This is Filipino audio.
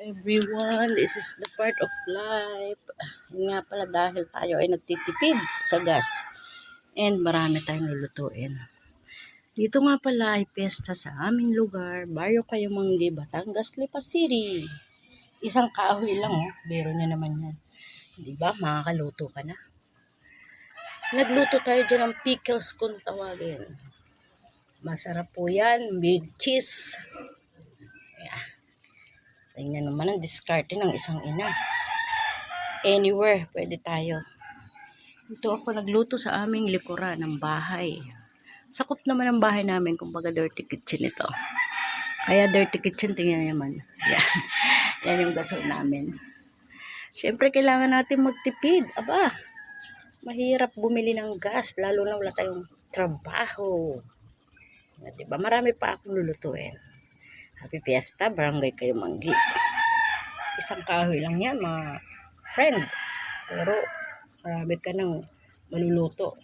Everyone, this is the part of life. Yun nga pala, dahil tayo ay nagtitipid sa gas and marami tayong lulutuin. Dito nga pala ay piyesta sa aming lugar, Barrio Kayumanggi, Batangas, Lipa City. Isang kahoy lang, oh. Biro niya naman yan. Diba? Makakaluto ka na. Nagluto tayo dyan ng pickles kung tawagin. Masarap po yan with cheese. Yeah. Tingnan naman ang diskarte ng isang ina. Anywhere, pwede tayo. Ito ako nagluto sa aming likuran ng bahay. Sakop naman ang bahay namin, kumbaga dirty kitchen ito. Kaya dirty kitchen, tingnan naman. Yan. Yan yung gasol namin. Siyempre, kailangan natin magtipid. Aba, mahirap bumili ng gas, lalo na wala tayong trabaho. Diba? Marami pa akong lulutuin. Happy Fiesta, Barangay Kayumanggi. Isang kahoy lang yan, mga friend. Pero marami ka nang maluluto.